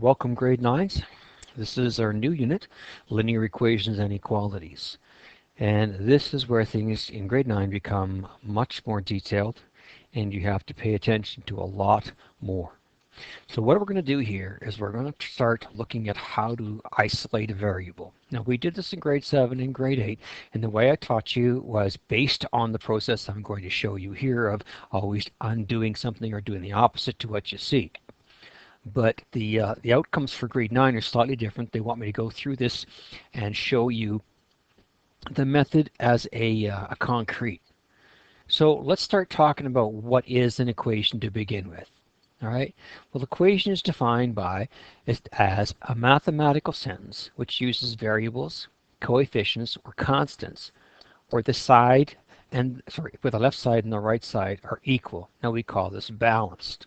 Welcome grade 9s. This is our new unit, linear equations and inequalities. And this is where things in grade 9 become much more detailed and you have to pay attention to a lot more. So what we're going to do here is we're going to start looking at how to isolate a variable. Now we did this in grade 7 and grade 8, and the way I taught you was based on the process I'm going to show you here of always undoing something or doing the opposite to what you see. But the outcomes for grade 9 are slightly different. They want me to go through this and show you the method as a concrete. So let's start talking about what is an equation to begin with. All right. Well, equation is defined by as a mathematical sentence which uses variables, coefficients, or constants, where the side and where the left side and the right side are equal. Now we call this balanced.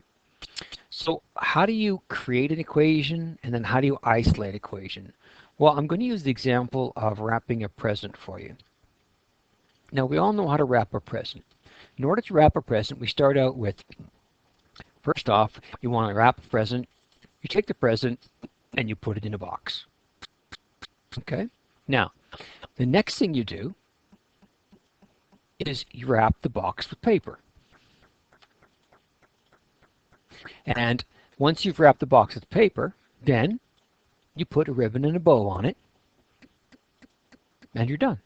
So how do you create an equation, and then how do you isolate an equation? Well, I'm going to use the example of wrapping a present for you. Now we all know how to wrap a present. In order to wrap a present, we start out with, first off, you want to wrap a present. You take the present and you put it in a box. Okay? Now, the next thing you do is you wrap the box with paper. And once you've wrapped the box with paper, then you put a ribbon and a bow on it, and you're done.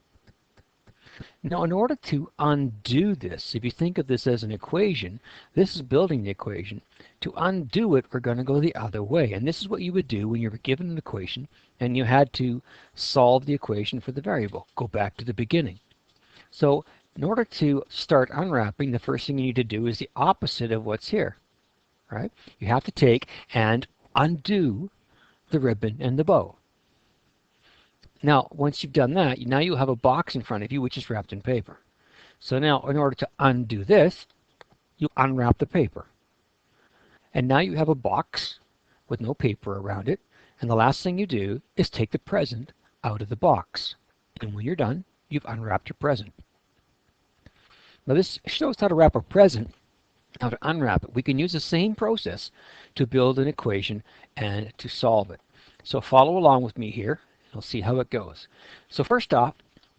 Now, in order to undo this, if you think of this as an equation, this is building the equation. To undo it, we're going to go the other way. And this is what you would do when you were given an equation and you had to solve the equation for the variable. Go back to the beginning. So in order to start unwrapping, the first thing you need to do is the opposite of what's here. Right? You have to take and undo the ribbon and the bow. Now, once you've done that, now you have a box in front of you which is wrapped in paper. So now, in order to undo this, you unwrap the paper. And now you have a box with no paper around it. And the last thing you do is take the present out of the box. And when you're done, you've unwrapped your present. Now, this shows how to wrap a present. How to unwrap it. We can use the same process to build an equation and to solve it. So follow along with me here. You'll see how it goes. So first off,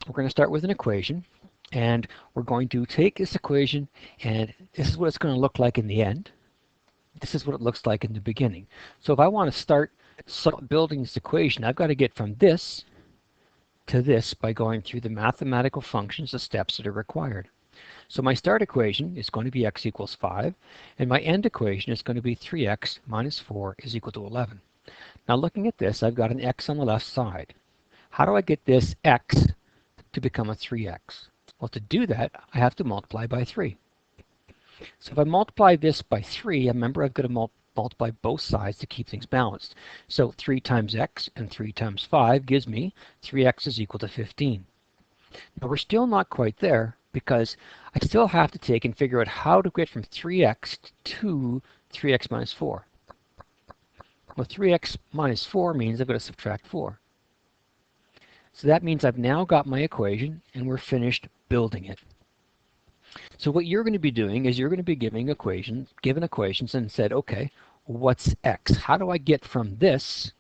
we're going to start with an equation, and we're going to take this equation, and this is what it's going to look like in the end. This is what it looks like in the beginning. So if I want to start building this equation, I've got to get from this to this by going through the mathematical functions, the steps that are required. So my start equation is going to be x equals 5, and my end equation is going to be 3x minus 4 is equal to 11. Now looking at this, I've got an x on the left side. How do I get this x to become a 3x? Well, to do that, I have to multiply by 3. So if I multiply this by 3, remember I've got to multiply both sides to keep things balanced. So 3 times x and 3 times 5 gives me 3x is equal to 15. Now we're still not quite there, because I still have to take and figure out how to get from 3x to 3x minus 4. Well, 3x minus 4 means I've got to subtract 4. So that means I've now got my equation and we're finished building it. So what you're going to be doing is you're going to be given equations and said, okay, what's x? How do I get from this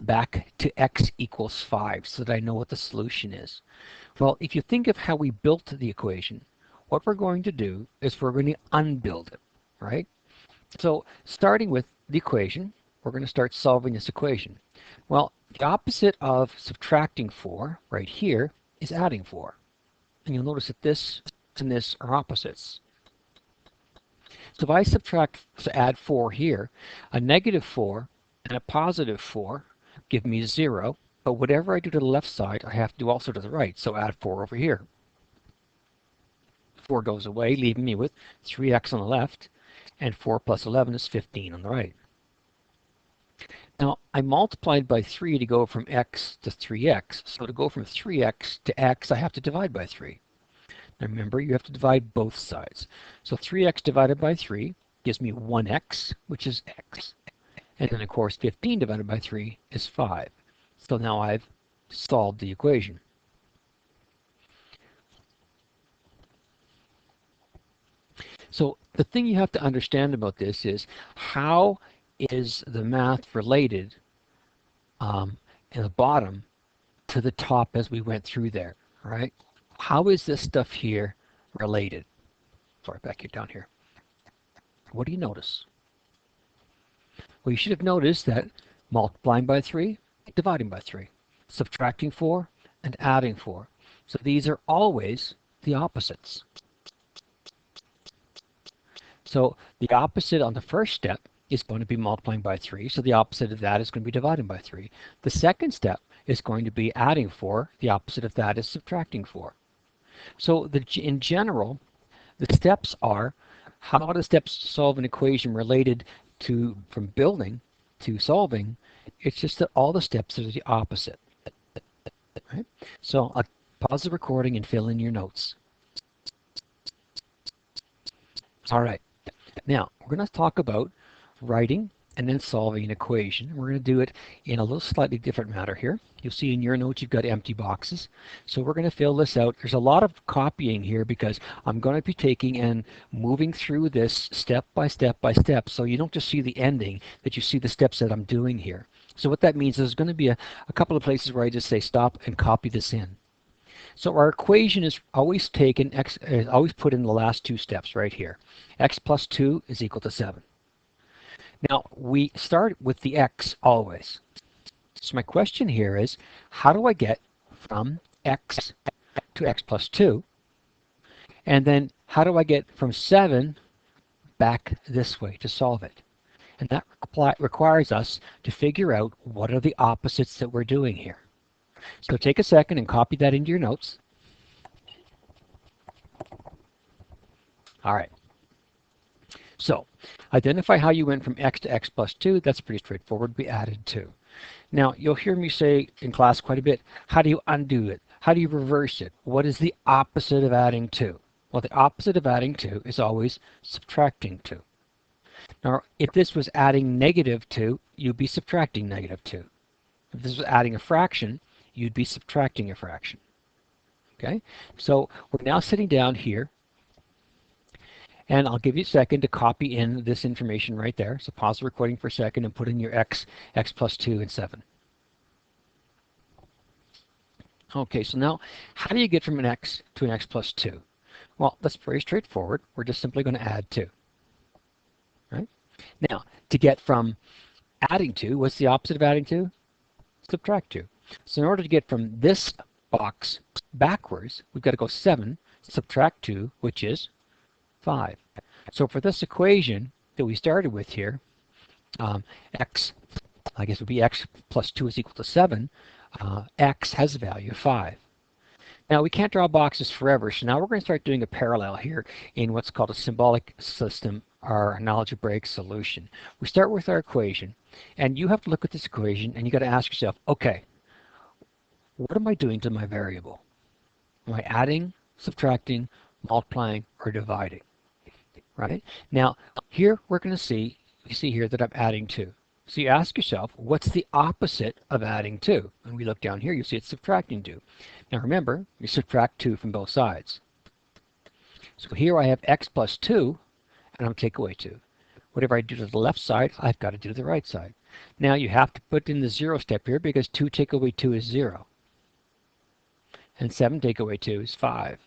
back to x equals 5 so that I know what the solution is? Well, if you think of how we built the equation, what we're going to do is we're going to unbuild it, right? So starting with the equation, we're going to start solving this equation. Well, the opposite of subtracting 4 right here is adding 4. And you'll notice that this and this are opposites. So if I add 4 here, a negative 4 and a positive 4 give me 0. But whatever I do to the left side, I have to do also to the right. So add 4 over here. 4 goes away, leaving me with 3x on the left, and 4 plus 11 is 15 on the right. Now, I multiplied by 3 to go from x to 3x. So to go from 3x to x, I have to divide by 3. Now remember, you have to divide both sides. So 3x divided by 3 gives me 1x, which is x. And then, of course, 15 divided by 3 is 5. So now I've solved the equation. So the thing you have to understand about this is how is the math related in the bottom to the top as we went through there, right? How is this stuff here related? Sorry, back here down here. What do you notice? Well, you should have noticed that multiplying by 3, dividing by 3, subtracting 4, and adding 4. So these are always the opposites. So the opposite on the first step is going to be multiplying by 3. So the opposite of that is going to be dividing by 3. The second step is going to be adding 4. The opposite of that is subtracting 4. So in general, the steps are, how are the steps to solve an equation related to from building to solving? It's just that all the steps are the opposite. Right? So I'll pause the recording and fill in your notes. All right. Now, we're going to talk about writing and then solving an equation. We're going to do it in a little slightly different manner here. You'll see in your notes you've got empty boxes. So we're going to fill this out. There's a lot of copying here because I'm going to be taking and moving through this step by step by step. So you don't just see the ending, that you see the steps that I'm doing here. So what that means is there's going to be a couple of places where I just say stop and copy this in. So our equation is always taken, always put in the last two steps right here. X plus 2 is equal to 7. Now, we start with the x always. So my question here is, how do I get from x to x plus 2? And then how do I get from 7 back this way to solve it? And that requires us to figure out what are the opposites that we're doing here. So take a second and copy that into your notes. All right. So identify how you went from x to x plus 2. That's pretty straightforward. We added 2. Now, you'll hear me say in class quite a bit, how do you undo it? How do you reverse it? What is the opposite of adding 2? Well, the opposite of adding 2 is always subtracting 2. Now, if this was adding negative 2, you'd be subtracting negative 2. If this was adding a fraction, you'd be subtracting a fraction. Okay? So we're now sitting down here, and I'll give you a second to copy in this information right there. So pause the recording for a second and put in your x plus 2, and 7. Okay, so now how do you get from an x to an x plus 2? Well, that's very straightforward. We're just simply going to add 2. Right? Now, to get from adding 2, what's the opposite of adding 2? Subtract 2. So in order to get from this box backwards, we've got to go 7, subtract 2, which is 5. So for this equation that we started with here, x, I guess would be x plus 2 is equal to 7, x has a value of 5. Now we can't draw boxes forever, so now we're going to start doing a parallel here in what's called a symbolic system, or an algebraic solution. We start with our equation, and you have to look at this equation and you got to ask yourself, okay, what am I doing to my variable? Am I adding, subtracting, multiplying, or dividing? Right? Now, here we're going to see, you see here that I'm adding 2. So you ask yourself, what's the opposite of adding 2? And we look down here, you see it's subtracting 2. Now remember, you subtract 2 from both sides. So here I have x plus 2, and I'm going to take away 2. Whatever I do to the left side, I've got to do to the right side. Now you have to put in the 0 step here because 2 take away 2 is 0. And 7 take away 2 is 5.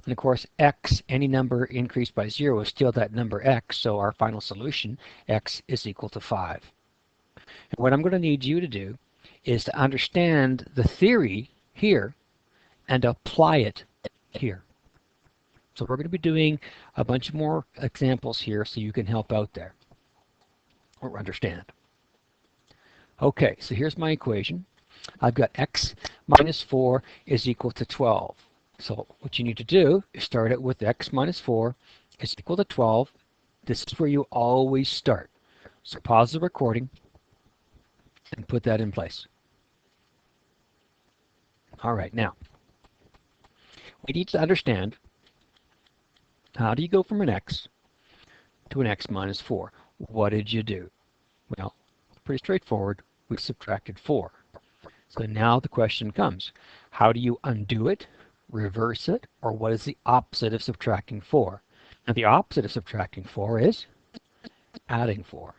And of course, x, any number increased by 0 is still that number x, so our final solution, x is equal to 5. And what I'm going to need you to do is to understand the theory here and apply it here. So we're going to be doing a bunch more examples here so you can help out there or understand. Okay, so here's my equation. I've got x minus 4 is equal to 12. So what you need to do is start it with x minus 4 is equal to 12. This is where you always start. So pause the recording and put that in place. All right, now we need to understand, how do you go from an x to an x minus 4? What did you do? Well, pretty straightforward. We subtracted 4. So now the question comes, how do you undo it, reverse it, or what is the opposite of subtracting 4? Now the opposite of subtracting 4 is adding 4.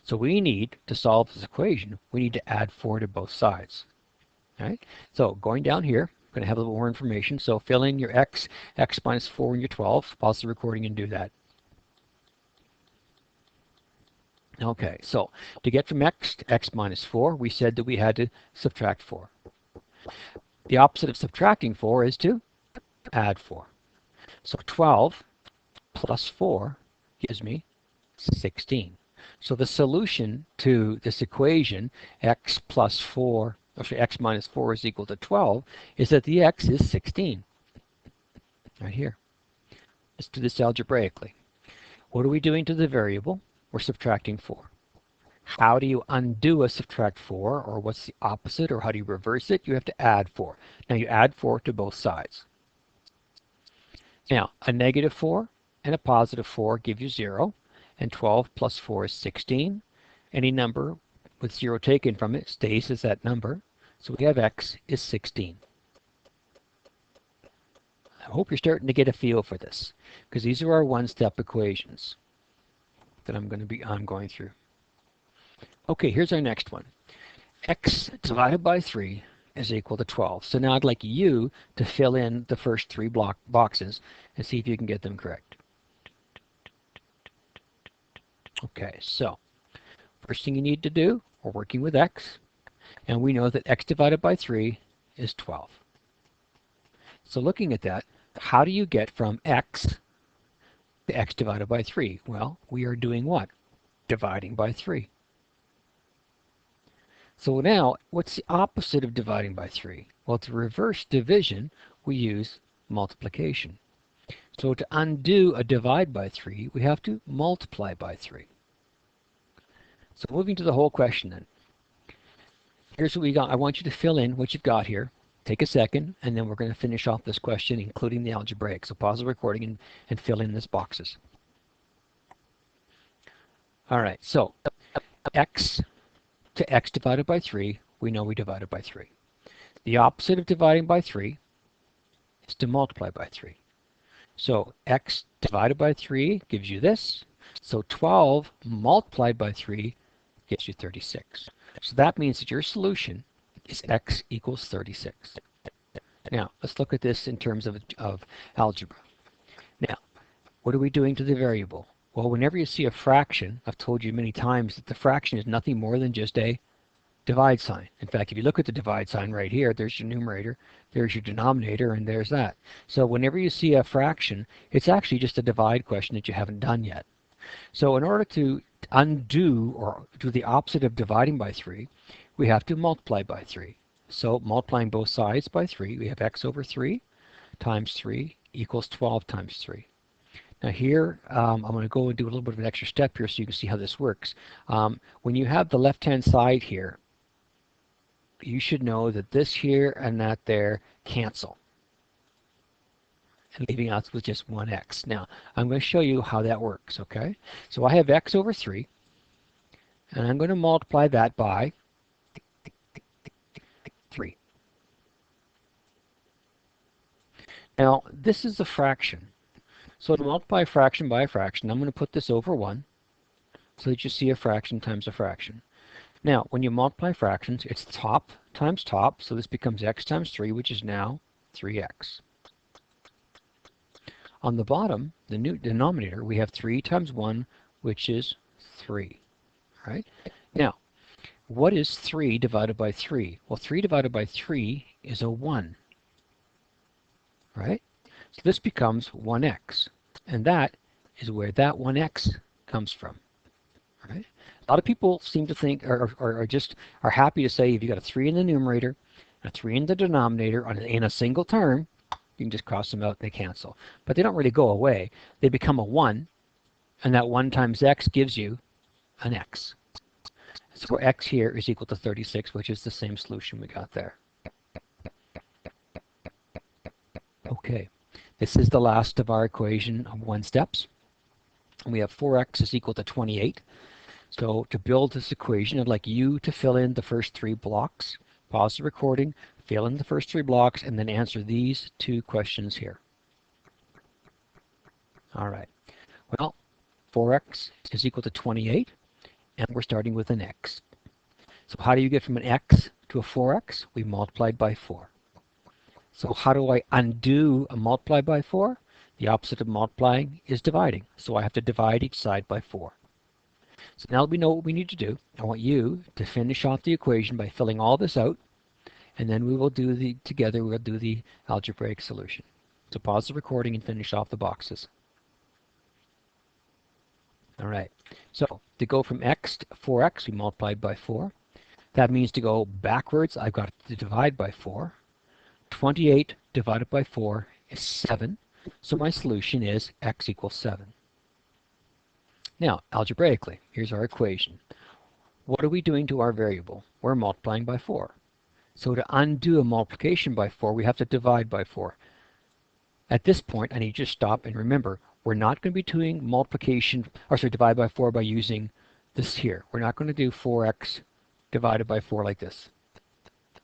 So we need to solve this equation, we need to add 4 to both sides. All right? So going down here, I'm going to have a little more information. So fill in your x minus 4 and your 12. Pause the recording and do that. Okay, so to get from x to x minus 4, we said that we had to subtract 4. The opposite of subtracting 4 is to add 4. So 12 plus 4 gives me 16. So the solution to this equation, x plus 4, actually x minus 4 is equal to 12, is that the x is 16. Right here. Let's do this algebraically. What are we doing to the variable? We're subtracting 4. How do you undo a subtract 4, or what's the opposite, or how do you reverse it? You have to add 4. Now you add 4 to both sides. Now, a negative 4 and a positive 4 give you 0, and 12 plus 4 is 16. Any number with 0 taken from it stays as that number, so we have x is 16. I hope you're starting to get a feel for this, because these are our one-step equations that I'm going through. Okay, here's our next one. X divided by 3 is equal to 12. So now I'd like you to fill in the first 3 boxes and see if you can get them correct. Okay, so first thing you need to do, we're working with x, and we know that x divided by 3 is 12. So looking at that, how do you get from x to x divided by 3? Well, we are doing what? Dividing by 3. So now, what's the opposite of dividing by 3? Well, to reverse division, we use multiplication. So to undo a divide by 3, we have to multiply by 3. So moving to the whole question then. Here's what we got. I want you to fill in what you've got here. Take a second, and then we're going to finish off this question, including the algebraic. So pause the recording and fill in these boxes. All right, so x to x divided by 3, we know we divided by 3. The opposite of dividing by 3 is to multiply by 3. So x divided by 3 gives you this. So 12 multiplied by 3 gives you 36. So that means that your solution is x equals 36. Now, let's look at this in terms of algebra. Now, what are we doing to the variable? Well, whenever you see a fraction, I've told you many times that the fraction is nothing more than just a divide sign. In fact, if you look at the divide sign right here, there's your numerator, there's your denominator, and there's that. So whenever you see a fraction, it's actually just a divide question that you haven't done yet. So in order to undo or do the opposite of dividing by 3, we have to multiply by 3. So multiplying both sides by 3, we have x over 3 times 3 equals 12 times 3. Now here, I'm going to go and do a little bit of an extra step here so you can see how this works. When you have the left-hand side here, you should know that this here and that there cancel, and leaving us with just 1x. Now, I'm going to show you how that works, okay? So I have x over 3, and I'm going to multiply that by 3. Now, this is a fraction. So to multiply a fraction by a fraction, I'm going to put this over 1 so that you see a fraction times a fraction. Now, when you multiply fractions, it's top times top, so this becomes x times 3, which is now 3x. On the bottom, the new denominator, we have 3 times 1, which is 3. Right? Now, what is 3 divided by 3? Well, 3 divided by 3 is a 1. Right? So this becomes 1x. And that is where that 1x comes from. Right? A lot of people seem to think, are happy to say if you got a 3 in the numerator and a 3 in the denominator in a single term, you can just cross them out and they cancel. But they don't really go away. They become a 1, and that 1 times x gives you an x. So x here is equal to 36, which is the same solution we got there. Okay, this is the last of our equation of 1 steps. We have 4x is equal to 28. So to build this equation, I'd like you to fill in the first 3 blocks. Pause the recording, fill in the first 3 blocks, and then answer these 2 questions here. All right. Well, 4x is equal to 28, and we're starting with an x. So how do you get from an x to a 4x? We multiplied by 4. So how do I undo a multiply by 4? The opposite of multiplying is dividing. So I have to divide each side by 4. So now that we know what we need to do, I want you to finish off the equation by filling all this out, and then we will do we'll do the algebraic solution. So pause the recording and finish off the boxes. All right, so to go from x to 4x, we multiplied by 4. That means to go backwards, I've got to divide by 4. 28 divided by 4 is 7. So my solution is x equals 7. Now, algebraically, here's our equation. What are we doing to our variable? We're multiplying by 4. So to undo a multiplication by 4, we have to divide by 4. At this point, I need you to stop and remember, we're not going to be doing multiplication, or sorry, divide by 4 by using this here. We're not going to do 4x divided by 4 like this.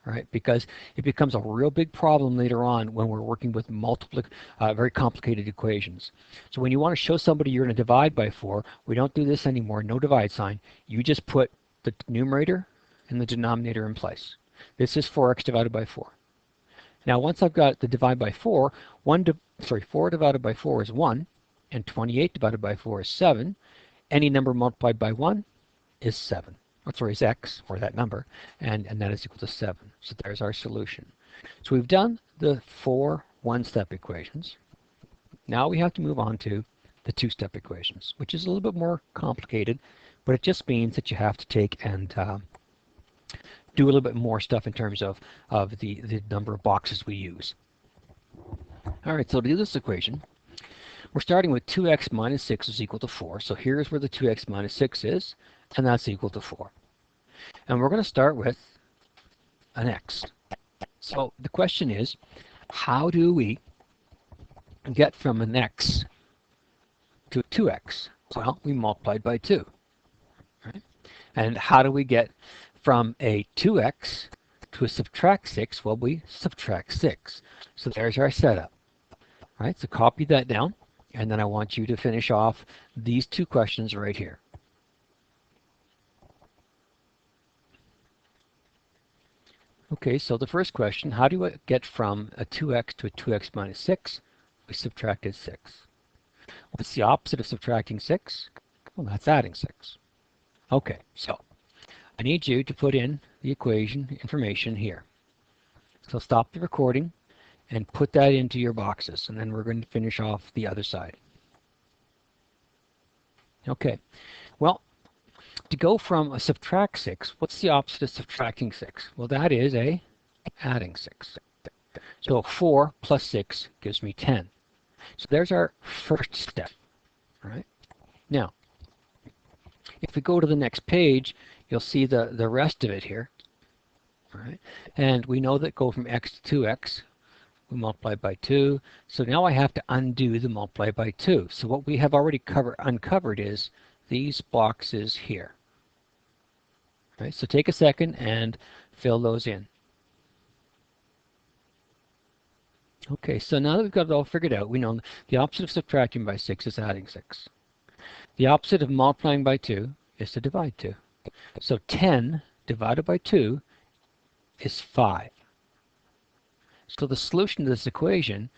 All right, because it becomes a real big problem later on when we're working with multiple, very complicated equations. So when you want to show somebody you're going to divide by 4, we don't do this anymore, no divide sign. You just put the numerator and the denominator in place. This is 4x divided by 4. Now once I've got the divide by 4, 4 divided by 4 is 1, and 28 divided by 4 is 7. Any number multiplied by 1 is 7. Is x, or that number, and that is equal to 7. So there's our solution. So we've done the 4 one-step equations. Now we have to move on to the two-step equations, which is a little bit more complicated, but it just means that you have to take and do a little bit more stuff in terms of the number of boxes we use. All right, so to do this equation, we're starting with 2x minus 6 is equal to 4. So here's where the 2x minus 6 is, and that's equal to 4. And we're going to start with an x. So the question is, how do we get from an x to a 2x? Well, we multiplied by 2. Right? And how do we get from a 2x to a subtract 6? Well, we subtract 6. So there's our setup. All right, so copy that down, and then I want you to finish off these two questions right here. Okay, so the first question, how do I get from a 2x to a 2x minus 6? We subtracted 6. What's the opposite of subtracting 6? Well, that's adding 6. Okay, so I need you to put in the equation information here. So stop the recording and put that into your boxes, and then we're going to finish off the other side. Okay, well, to go from a subtract 6, what's the opposite of subtracting 6? Well, that is a adding 6. So 4 plus 6 gives me 10. So there's our first step. All right. Now, if we go to the next page, you'll see the rest of it here. All right. And we know that go from x to 2x, we multiply by 2. So now I have to undo the multiply by 2. So what we have already uncovered is these boxes here. Right, so take a second and fill those in. Okay, so now that we've got it all figured out, we know the opposite of subtracting by 6 is adding 6. The opposite of multiplying by 2 is to divide 2. So 10 divided by 2 is 5. So the solution to this equation,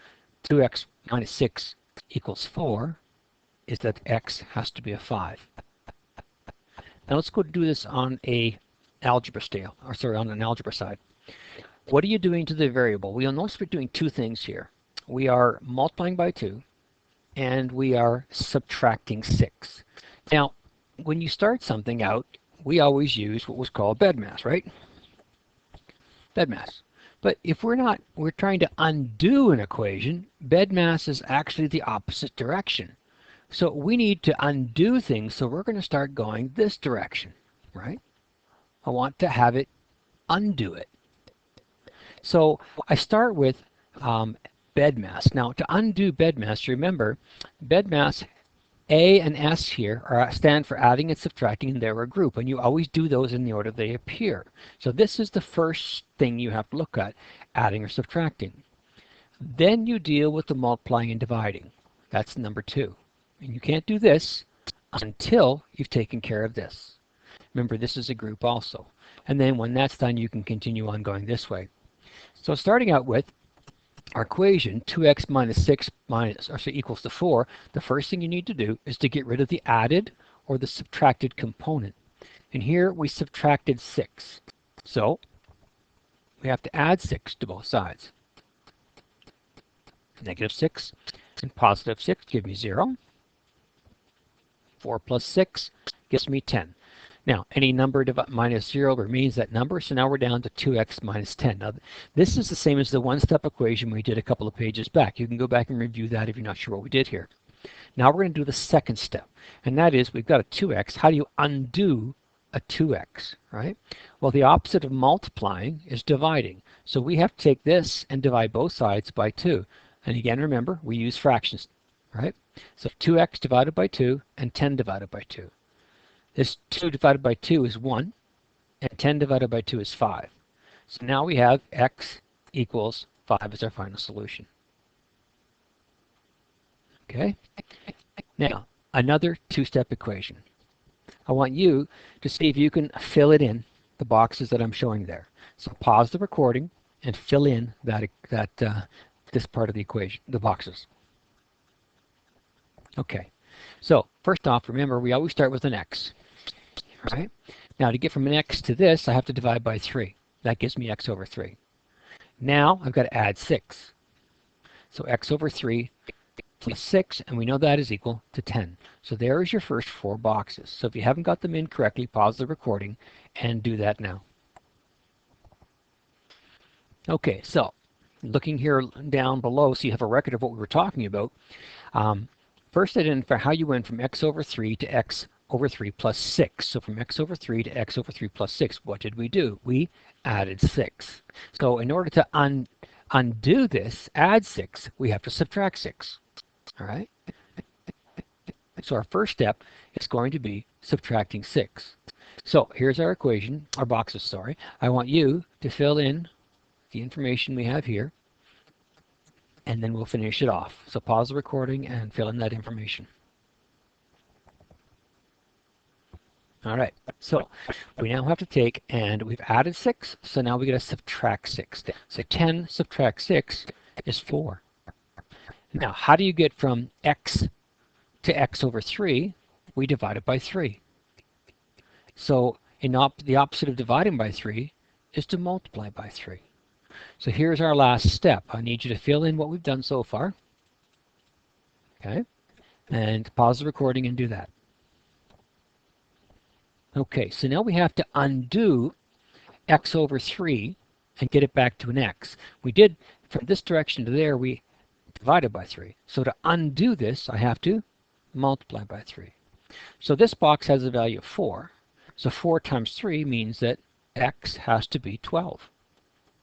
2x minus 6 equals 4, is that x has to be a 5. Now let's go do this on a algebra scale, or sorry, on an algebra side. What are you doing to the variable? We'll notice we're doing two things here. We are multiplying by 2, and we are subtracting 6. Now, when you start something out, we always use what was called BEDMAS, right? BEDMAS. But if we're trying to undo an equation, BEDMAS is actually the opposite direction. So we need to undo things, so we're going to start going this direction, right? I want to have it undo it. So I start with BEDMAS. Now to undo BEDMAS, remember, BEDMAS, A and S here stand for adding and subtracting, and they're a group, and you always do those in the order they appear. So this is the first thing you have to look at, adding or subtracting. Then you deal with the multiplying and dividing. That's number 2. And you can't do this until you've taken care of this. Remember, this is a group also. And then when that's done, you can continue on going this way. So starting out with our equation, 2x minus 6 equals to 4, the first thing you need to do is to get rid of the added or the subtracted component. And here we subtracted 6. So we have to add 6 to both sides. Negative 6 and positive 6 give me 0. 4 plus 6 gives me 10. Now, any number minus 0 remains that number, so now we're down to 2x minus 10. Now, this is the same as the one-step equation we did a couple of pages back. You can go back and review that if you're not sure what we did here. Now we're going to do the second step, and that is we've got a 2x. How do you undo a 2x, right? Well, the opposite of multiplying is dividing. So we have to take this and divide both sides by 2. And again, remember, we use fractions, right? So 2x divided by 2 and 10 divided by 2. This 2 divided by 2 is 1, and 10 divided by 2 is 5. So now we have x equals 5 as our final solution. Okay? Now, another two-step equation. I want you to see if you can fill it in, the boxes that I'm showing there. So pause the recording and fill in this part of the equation, the boxes. Okay, so first off, remember we always start with an x, right? Now to get from an x to this, I have to divide by 3. That gives me x over 3. Now I've got to add 6. So x over 3 plus 6, and we know that is equal to 10. So there is your first 4 boxes. So if you haven't got them in correctly, pause the recording and do that now. Okay, so looking here down below, so you have a record of what we were talking about. First, identify how you went from x over 3 to x over 3 plus 6. So from x over 3 to x over 3 plus 6, what did we do? We added 6. So in order to undo this, add 6, we have to subtract 6. All right? So our first step is going to be subtracting 6. So here's our equation, our boxes, sorry. I want you to fill in the information we have here, and then we'll finish it off. So pause the recording and fill in that information. All right, so we now have to take, and we've added 6, so now we got to subtract 6. So 10 subtract 6 is 4. Now, how do you get from x to x over 3? We divide it by 3. So the opposite of dividing by 3 is to multiply by 3. So here's our last step. I need you to fill in what we've done so far. Okay, and pause the recording and do that. Okay, so now we have to undo x over 3 and get it back to an x. We did from this direction to there, we divided by 3. So to undo this, I have to multiply by 3. So this box has a value of 4. So 4 times 3 means that x has to be 12.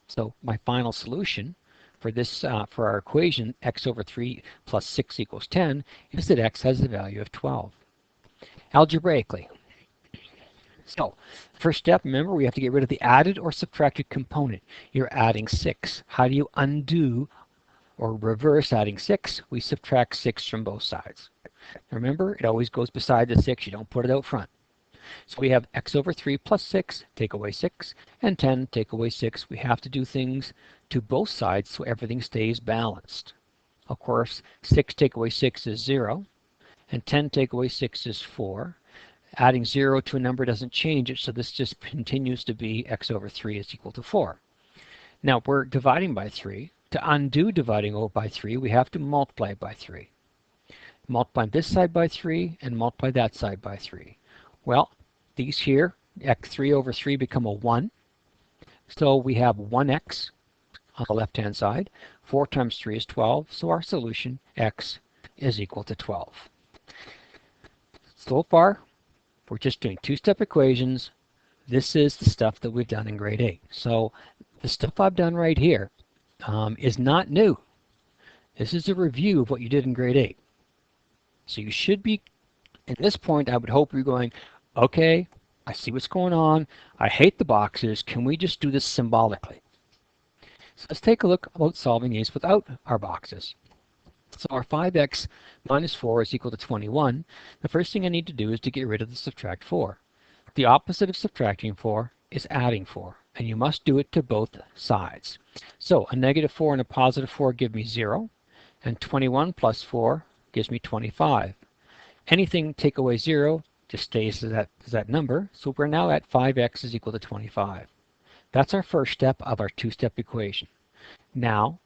So my final solution for this, for our equation, x over 3 plus 6 equals 10, is that x has a value of 12. Algebraically. So, first step, remember, we have to get rid of the added or subtracted component. You're adding 6. How do you undo or reverse adding 6? We subtract 6 from both sides. Remember, it always goes beside the 6. You don't put it out front. So we have x over 3 plus 6, take away 6, and 10, take away 6. We have to do things to both sides so everything stays balanced. Of course, 6 take away 6 is 0, and 10 take away 6 is 4. Adding 0 to a number doesn't change it, so this just continues to be x over 3 is equal to 4. Now, we're dividing by 3. To undo dividing by 3, we have to multiply by 3. Multiply this side by 3, and multiply that side by 3. Well, these here, x3 over 3 become a 1. So we have 1x on the left-hand side. 4 times 3 is 12, so our solution, x, is equal to 12. So far, we're just doing two-step equations. This is the stuff that we've done in grade 8. So the stuff I've done right here is not new. This is a review of what you did in grade 8. So you should be, at this point, I would hope you're going, okay, I see what's going on. I hate the boxes. Can we just do this symbolically? So let's take a look about solving these without our boxes. So our 5x minus 4 is equal to 21. The first thing I need to do is to get rid of the subtract 4. the opposite of subtracting 4 is adding 4, and you must do it to both sides. So a negative 4 and a positive 4 give me 0, and 21 plus 4 gives me 25. Anything take away 0 just stays as that number, so we're now at 5x is equal to 25. That's our first step of our two-step equation. Now,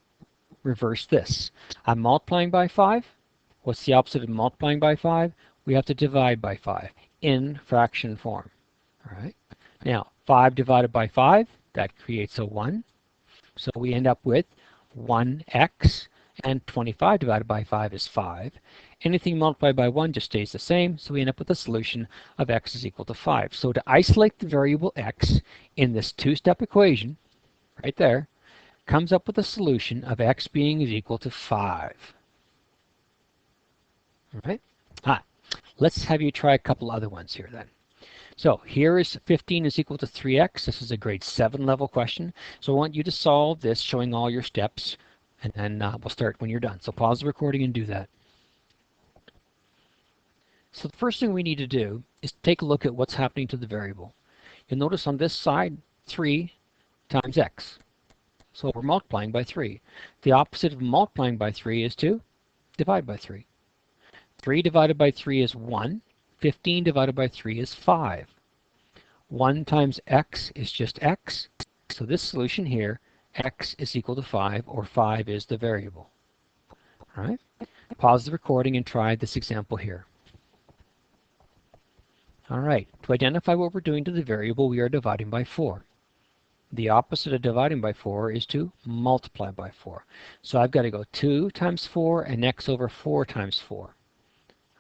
reverse this. I'm multiplying by 5. What's the opposite of multiplying by 5? We have to divide by 5 in fraction form. All right. Now, 5 divided by 5, that creates a 1. So we end up with 1x, and 25 divided by 5 is 5. Anything multiplied by 1 just stays the same, so we end up with a solution of x is equal to 5. So to isolate the variable x in this two-step equation, right there, comes up with a solution of x being is equal to 5. All right? Let's have you try a couple other ones here then. So here is 15 is equal to 3x. This is a grade 7 level question. So I want you to solve this showing all your steps, and then we'll start when you're done. So pause the recording and do that. So the first thing we need to do is take a look at what's happening to the variable. You'll notice on this side 3 times x. So we're multiplying by 3. The opposite of multiplying by 3 is to divide by 3. 3 divided by 3 is 1. 15 divided by 3 is 5. 1 times x is just x. So this solution here, x is equal to 5, or 5 is the variable. All right? Pause the recording and try this example here. All right. To identify what we're doing to the variable, we are dividing by 4. The opposite of dividing by 4 is to multiply by 4. So I've got to go 2 times 4 and x over 4 times 4.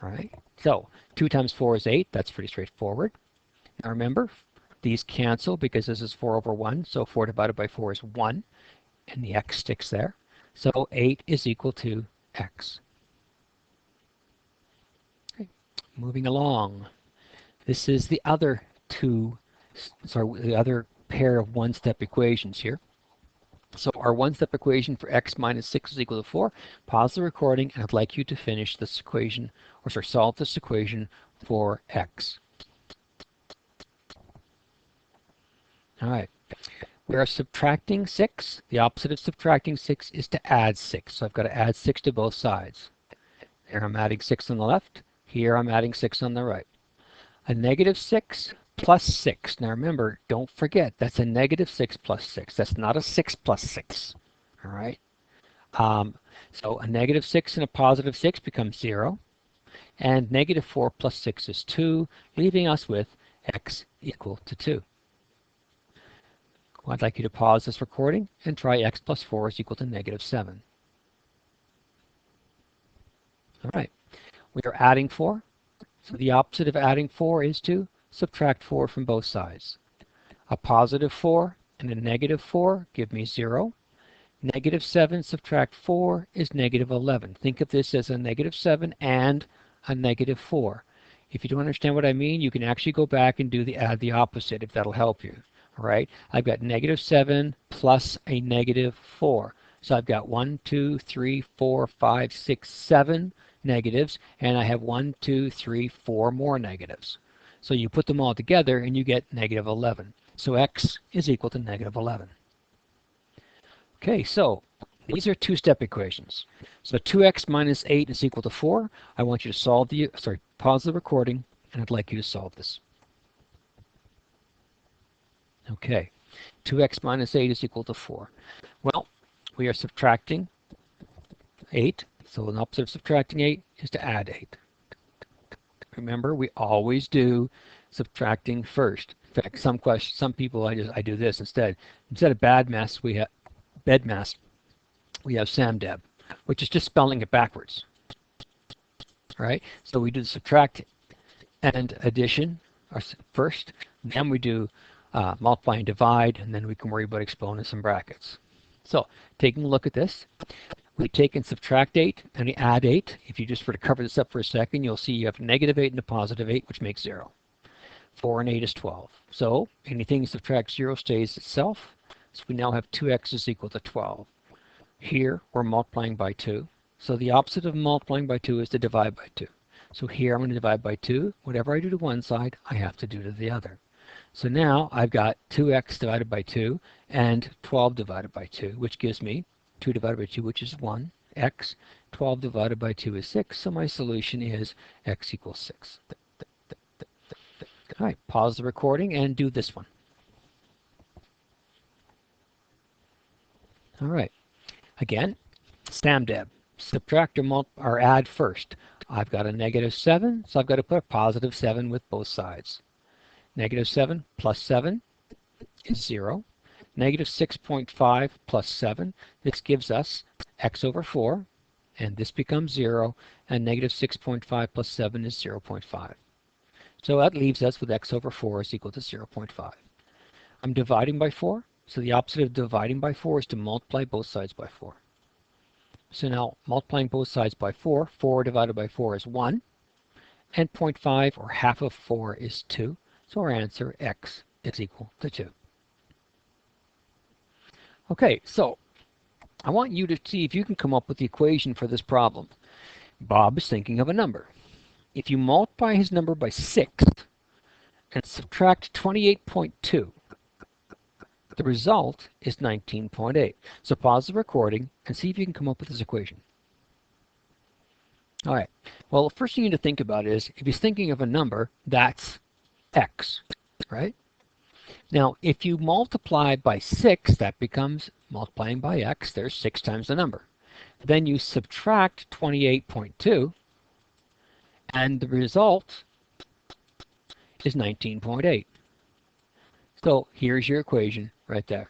All right. So 2 times 4 is 8. That's pretty straightforward. Now remember, these cancel because this is 4 over 1. So 4 divided by 4 is 1. And the x sticks there. So 8 is equal to x. Okay. Moving along. This is the other the other pair of one-step equations here. So our one-step equation for x minus 6 is equal to 4. Pause the recording, and I'd like you to finish this equation, solve this equation for x. All right. We are subtracting 6. The opposite of subtracting 6 is to add 6. So I've got to add 6 to both sides. Here I'm adding 6 on the left. Here I'm adding 6 on the right. A negative 6 plus 6. Now remember, don't forget, that's a negative 6 plus 6. That's not a 6 plus 6. All right? So a negative 6 and a positive 6 becomes 0. And negative 4 plus 6 is 2, leaving us with x equal to 2. I'd like you to pause this recording and try x plus 4 is equal to negative 7. All right. We are adding 4. So the opposite of adding 4 is to subtract 4 from both sides. A positive 4 and a negative 4 give me 0. Negative 7 subtract 4 is negative 11. Think of this as a negative 7 and a negative 4. If you don't understand what I mean, you can actually go back and do add the opposite if that'll help you. All right, I've got negative 7 plus a negative 4. So I've got 1, 2, 3, 4, 5, 6, 7 negatives, and I have 1, 2, 3, 4 more negatives. So you put them all together and you get negative 11. So x is equal to negative 11. Okay, so these are two-step equations. So 2x minus 8 is equal to 4. I want you to pause the recording, and I'd like you to solve this. Okay, 2x minus 8 is equal to 4. Well, we are subtracting 8. So an opposite of subtracting 8 is to add 8. Remember, we always do subtracting first. In fact, some people, I do this instead. Instead of bedmass, we have samdeb, which is just spelling it backwards. All right? So we do the subtract and addition first, then we do multiply and divide, and then we can worry about exponents and brackets. So taking a look at this, we take and subtract 8 and we add 8. If you just were to cover this up for a second, you'll see you have a negative 8 and a positive 8, which makes 0. 4 and 8 is 12. So anything you subtract 0 stays itself. So we now have 2x is equal to 12. Here we're multiplying by 2. So the opposite of multiplying by 2 is to divide by 2. So here I'm going to divide by 2. Whatever I do to one side, I have to do to the other. So now I've got 2x divided by 2 and 12 divided by 2, which gives me 2 divided by 2, which is 1, x. 12 divided by 2 is 6, so my solution is x equals 6. All right, pause the recording and do this one. All right, again, StamDeb. Subtract or add first. I've got a negative 7, so I've got to put a positive 7 with both sides. Negative 7 plus 7 is 0. Negative 6.5 plus 7, this gives us x over 4, and this becomes 0, and negative 6.5 plus 7 is 0.5. So that leaves us with x over 4 is equal to 0.5. I'm dividing by 4, so the opposite of dividing by 4 is to multiply both sides by 4. So now multiplying both sides by 4, 4 divided by 4 is 1, and 0.5 or half of 4 is 2. So our answer, x, is equal to 2. Okay, so I want you to see if you can come up with the equation for this problem. Bob is thinking of a number. If you multiply his number by 6 and subtract 28.2, the result is 19.8. So pause the recording and see if you can come up with this equation. All right. Well, the first thing you need to think about is if he's thinking of a number, that's x, right? Now, if you multiply by 6, that becomes multiplying by x. There's 6 times the number. Then you subtract 28.2, and the result is 19.8. So here's your equation right there.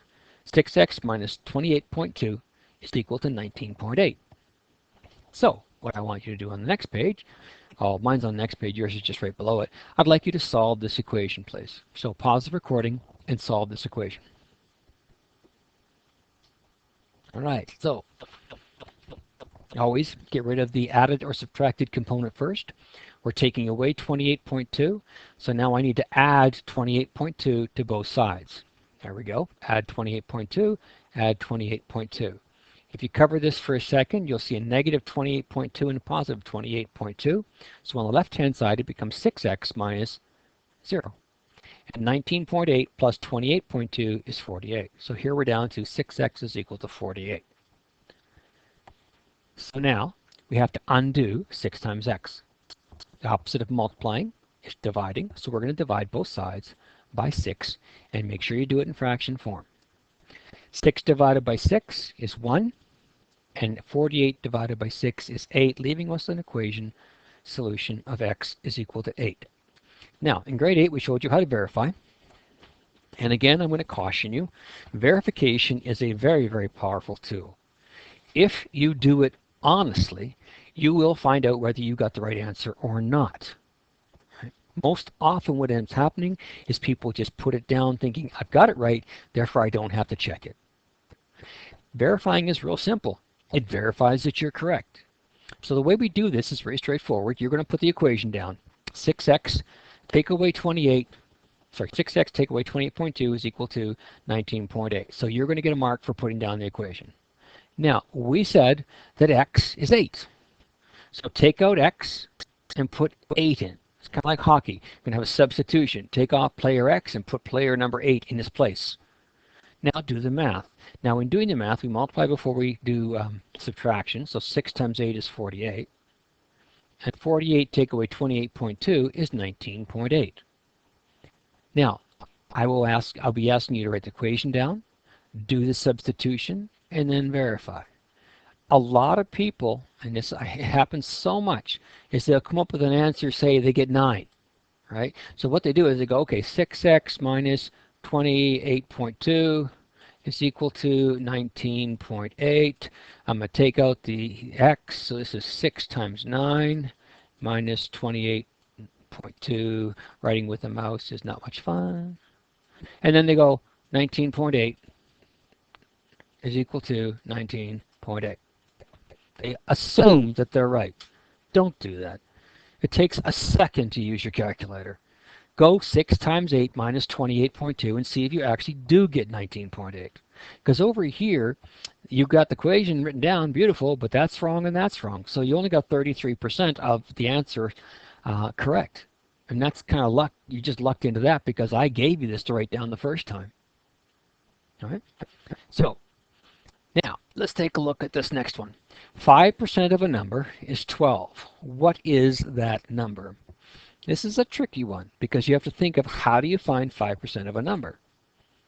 6x minus 28.2 is equal to 19.8. So what I want you to do on the next page, oh, mine's on the next page, yours is just right below it. I'd like you to solve this equation, please. So pause the recording and solve this equation. All right, so always get rid of the added or subtracted component first. We're taking away 28.2, so now I need to add 28.2 to both sides. There we go, add 28.2, add 28.2. If you cover this for a second, you'll see a negative 28.2 and a positive 28.2. So on the left-hand side, it becomes 6x minus 0. And 19.8 plus 28.2 is 48. So here we're down to 6x is equal to 48. So now we have to undo 6 times x. The opposite of multiplying is dividing, so we're going to divide both sides by 6, and make sure you do it in fraction form. 6 divided by 6 is 1, and 48 divided by 6 is 8, leaving us an equation solution of x is equal to 8. Now, in grade 8, we showed you how to verify. And again, I'm going to caution you, verification is a very, very powerful tool. If you do it honestly, you will find out whether you got the right answer or not. Most often what ends up happening is people just put it down thinking, I've got it right, therefore I don't have to check it. Verifying is real simple. It verifies that you're correct. So the way we do this is very straightforward. You're going to put the equation down. 6x take away 28, sorry, 6x take away 28.2 is equal to 19.8. So you're going to get a mark for putting down the equation. Now, we said that x is 8. So take out x and put 8 in. It's kind of like hockey. You're going to have a substitution. Take off player x and put player number 8 in his place. Now do the math. Now in doing the math, we multiply before we do subtraction. So 6 times 8 is 48. And 48 take away 28.2 is 19.8. Now, I'll be asking you to write the equation down, do the substitution, and then verify. A lot of people, and this happens so much, is they'll come up with an answer, say they get 9, right? So what they do is they go, okay, 6x minus 28.2 is equal to 19.8. I'm going to take out the x, so this is 6 times 9 minus 28.2. Writing with a mouse is not much fun. And then they go 19.8 is equal to 19.8. They assume that they're right. Don't do that. It takes a second to use your calculator. go 6 times 8 minus 28.2 and see if you actually do get 19.8. Because over here, you've got the equation written down, beautiful, but that's wrong and that's wrong. So you only got 33% of the answer correct. And that's kind of luck. You just lucked into that because I gave you this to write down the first time. All right. So now let's take a look at this next one. 5% of a number is 12. What is that number? This is a tricky one because you have to think of how do you find 5% of a number.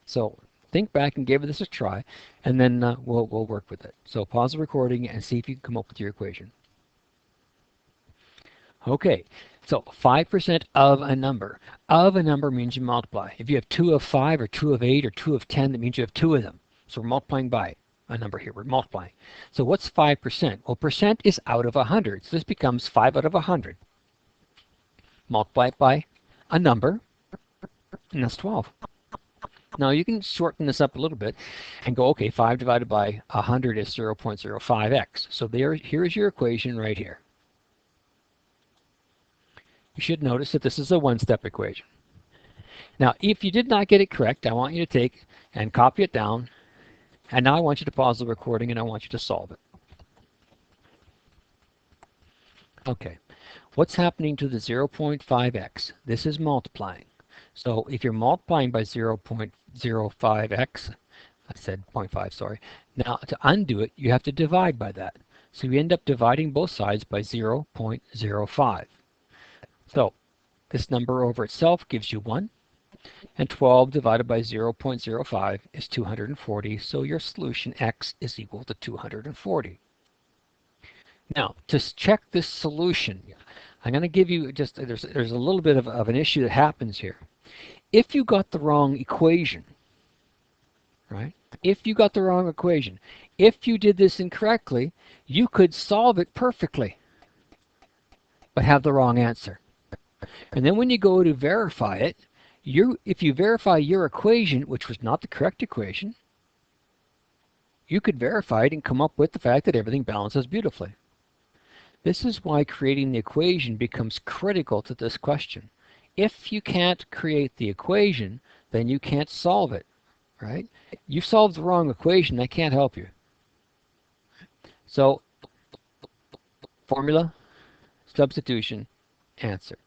So think back and give this a try, and then we'll work with it. So pause the recording and see if you can come up with your equation. Okay, so 5% of a number. Of a number means you multiply. If you have 2 of 5 or 2 of 8 or 2 of 10, that means you have 2 of them. So we're multiplying by a number here. We're multiplying. So what's 5%? Well, percent is out of 100. So this becomes 5 out of 100. Multiply it by a number, and that's 12. Now you can shorten this up a little bit and go, okay, 5 divided by 100 is 0.05x. So here's your equation right here. You should notice that this is a one-step equation. Now, if you did not get it correct, I want you to take and copy it down. And now I want you to pause the recording and I want you to solve it. Okay, what's happening to the 0.5x? This is multiplying. So if you're multiplying by 0.05x, I said 0.5, sorry. Now to undo it, you have to divide by that. So you end up dividing both sides by 0.05. So this number over itself gives you 1. And 12 divided by 0.05 is 240. So your solution x is equal to 240. Now to check this solution, I'm going to give you just, there's a little bit of an issue that happens here. If you got the wrong equation, right? If you got the wrong equation, if you did this incorrectly, you could solve it perfectly, but have the wrong answer. And then when you go to verify it, if you verify your equation, which was not the correct equation, you could verify it and come up with the fact that everything balances beautifully. This is why creating the equation becomes critical to this question. If you can't create the equation, then you can't solve it, right? You solved the wrong equation, that can't help you. So, formula, substitution, answer.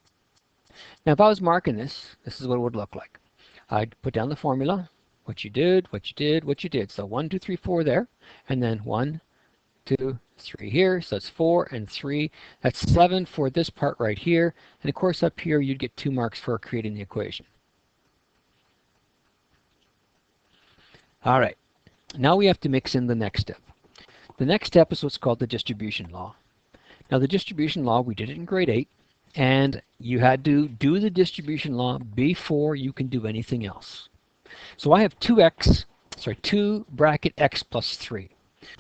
Now, if I was marking this, this is what it would look like. I'd put down the formula, what you did, what you did, what you did. So 1, 2, 3, 4 there, and then 1, 2, 3 here. So that's 4 and 3. That's 7 for this part right here. And of course up here you'd get 2 marks for creating the equation. All right, now we have to mix in the next step. The next step is what's called the distribution law. Now the distribution law, we did it in grade 8. And you had to do the distribution law before you can do anything else. So I have 2 bracket x plus 3.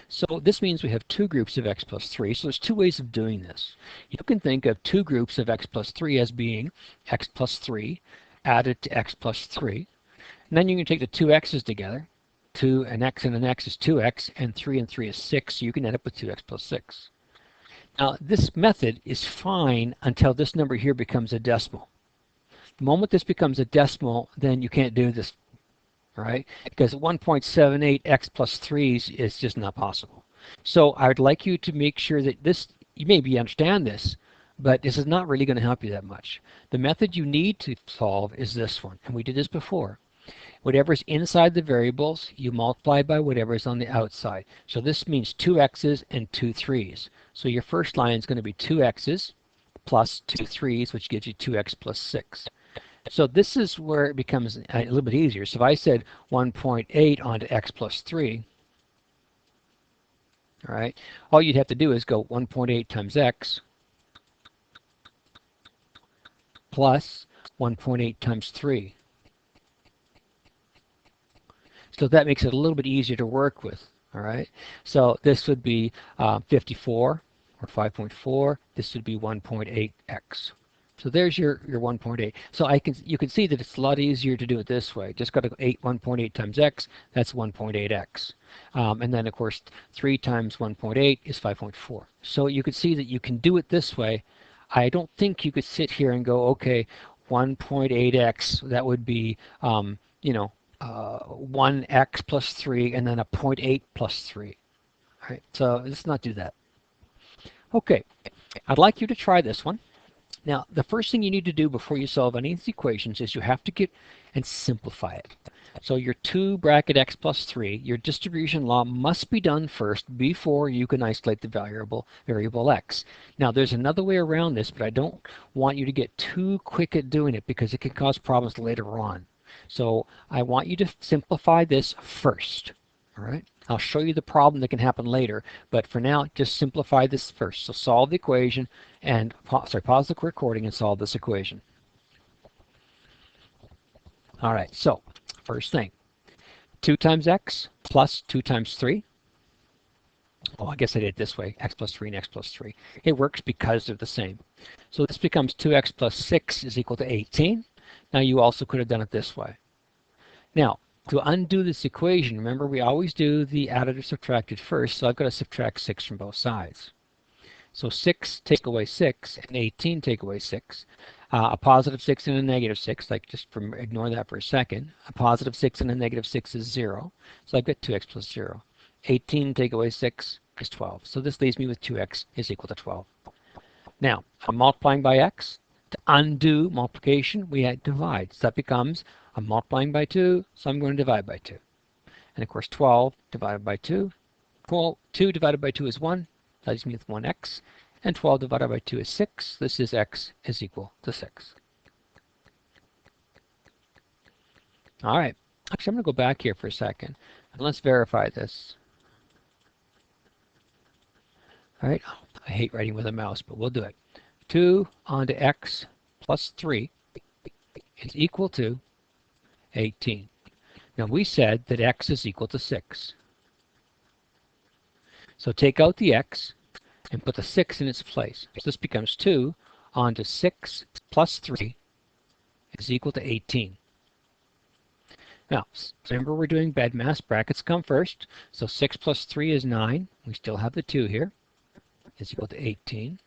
So this means we have 2 groups of x plus 3. So there's 2 ways of doing this. You can think of 2 groups of x plus 3 as being x plus 3 added to x plus 3. And then you can take the 2 x's together. 2 and x is 2x, and 3 is 6. So you can end up with 2x plus 6. Now, this method is fine until this number here becomes a decimal. The moment this becomes a decimal, then you can't do this, right? Because 1.78 x plus 3 is just not possible. So I would like you to make sure that this, you maybe understand this, but this is not really going to help you that much. The method you need to solve is this one, and we did this before. Whatever's inside the variables, you multiply by whatever's on the outside. So this means 2 x's and 2 3's. So your first line is going to be 2 x's plus 2 3's, which gives you 2x plus 6. So this is where it becomes a little bit easier. So if I said 1.8 onto x plus 3, all right, all you'd have to do is go 1.8 times x plus 1.8 times 3. So that makes it a little bit easier to work with, all right? So this would be 54, or 5.4. This would be 1.8x. So there's your 1.8. So you can see that it's a lot easier to do it this way. Just got to go 1.8 times x, that's 1.8x. And then, of course, 3 times 1.8 is 5.4. So you can see that you can do it this way. I don't think you could sit here and go, okay, 1.8x, that would be, 1x plus 3, and then a 0.8 plus 3. All right, so let's not do that. Okay, I'd like you to try this one. Now, the first thing you need to do before you solve any of these equations is you have to get and simplify it. So your 2 bracket x plus 3, your distribution law must be done first before you can isolate the variable x. Now, there's another way around this, but I don't want you to get too quick at doing it because it can cause problems later on. So I want you to simplify this first. All right. I'll show you the problem that can happen later, but for now, just simplify this first. So solve the equation and, pause the recording and solve this equation. All right, so first thing, 2 times x plus 2 times 3. Oh, I guess I did it this way, x plus 3 and x plus 3. It works because they're the same. So this becomes 2x plus 6 is equal to 18. Now you also could have done it this way. Now, to undo this equation, remember we always do the added or subtracted first, so I've got to subtract 6 from both sides. So 6 take away 6 and 18 take away 6. A positive 6 and a negative 6, like just ignore that for a second. A positive 6 and a negative 6 is 0. So I've got 2x plus 0. 18 take away 6 is 12. So this leaves me with 2x is equal to 12. Now, I'm multiplying by x. To undo multiplication, we add divide. So that becomes, I'm multiplying by 2, so I'm going to divide by 2. And of course, 12 divided by 2. 2 divided by 2 is 1. That leaves me with 1x. And 12 divided by 2 is 6. This is x is equal to 6. All right. Actually, I'm going to go back here for a second. And let's verify this. All right. I hate writing with a mouse, but we'll do it. 2 onto x plus 3 is equal to 18. Now, we said that x is equal to 6. So take out the x and put the 6 in its place. So this becomes 2 onto 6 plus 3 is equal to 18. Now, remember we're doing BEDMAS. Brackets come first. So 6 plus 3 is 9. We still have the 2 here. Is equal to 18.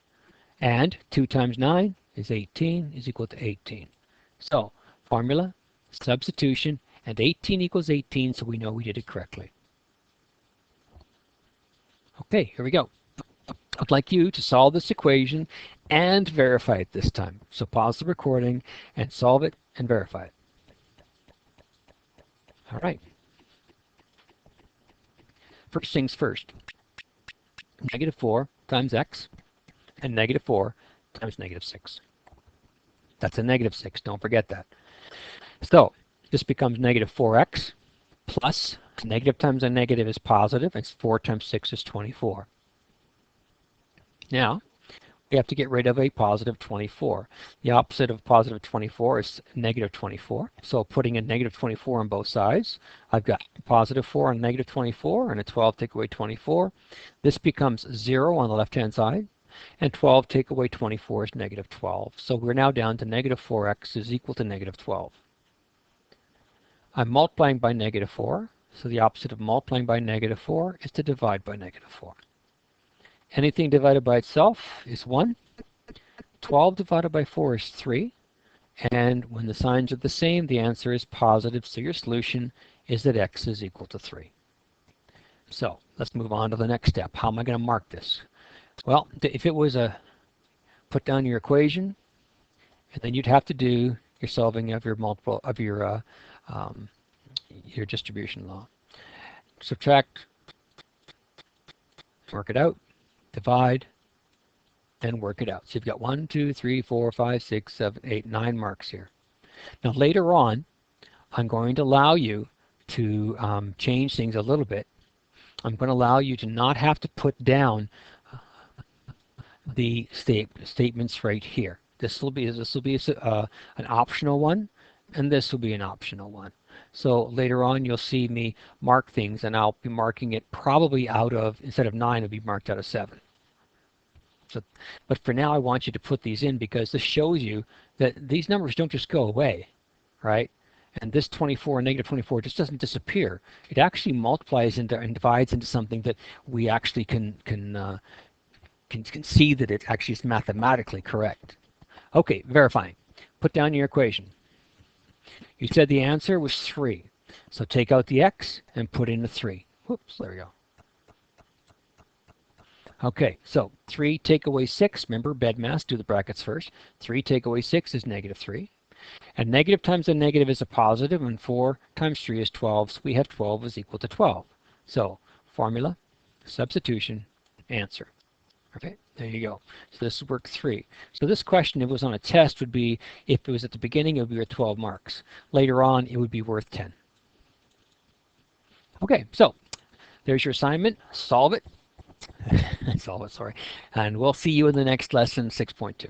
And 2 times 9 is 18 is equal to 18. So formula, substitution, and 18 equals 18, so we know we did it correctly. Okay, here we go. I'd like you to solve this equation and verify it this time. So pause the recording and solve it and verify it. All right. First things first. Negative 4 times x and negative 4 times negative 6. That's a negative 6. Don't forget that. So this becomes negative 4x plus negative times a negative is positive. It's 4 times 6 is 24. Now, we have to get rid of a positive 24. The opposite of positive 24 is negative 24. So putting a negative 24 on both sides, I've got positive 4 and negative 24, and a 12 take away 24. This becomes 0 on the left-hand side, and 12 take away 24 is negative 12. So we're now down to negative 4x is equal to negative 12. I'm multiplying by negative 4, so the opposite of multiplying by negative 4 is to divide by negative 4. Anything divided by itself is 1. 12 divided by 4 is 3. And when the signs are the same, the answer is positive. So your solution is that x is equal to 3. So let's move on to the next step. How am I going to mark this? Well, if it was a put down your equation, and then you'd have to do your solving of your your distribution law. Subtract, work it out, divide, then work it out. So you've got 1, 2, 3, 4, 5, 6, 7, 8, 9 marks here. Now later on, I'm going to allow you to change things a little bit. I'm going to allow you to not have to put down the statements right here. This will be an optional one, and this will be an optional one. So later on, you'll see me mark things, and I'll be marking it probably out of, instead of 9, it'll be marked out of 7. So, but for now, I want you to put these in because this shows you that these numbers don't just go away, right? And this 24, negative 24, just doesn't disappear. It actually multiplies into and divides into something that we actually can see that it actually is mathematically correct. Okay, verifying. put down your equation. You said the answer was 3. So take out the x and put in a 3. Whoops, there we go. Okay, so 3 take away 6. Remember, bed mass, do the brackets first. 3 take away 6 is negative 3. And negative times a negative is a positive, and 4 times 3 is 12. So we have 12 is equal to 12. So formula, substitution, answer. Okay, there you go. So this is work 3. So this question, if it was on a test, would be, if it was at the beginning, it would be worth 12 marks. Later on, it would be worth 10. Okay, so there's your assignment. Solve it. Solve it, sorry. And we'll see you in the next lesson, 6.2.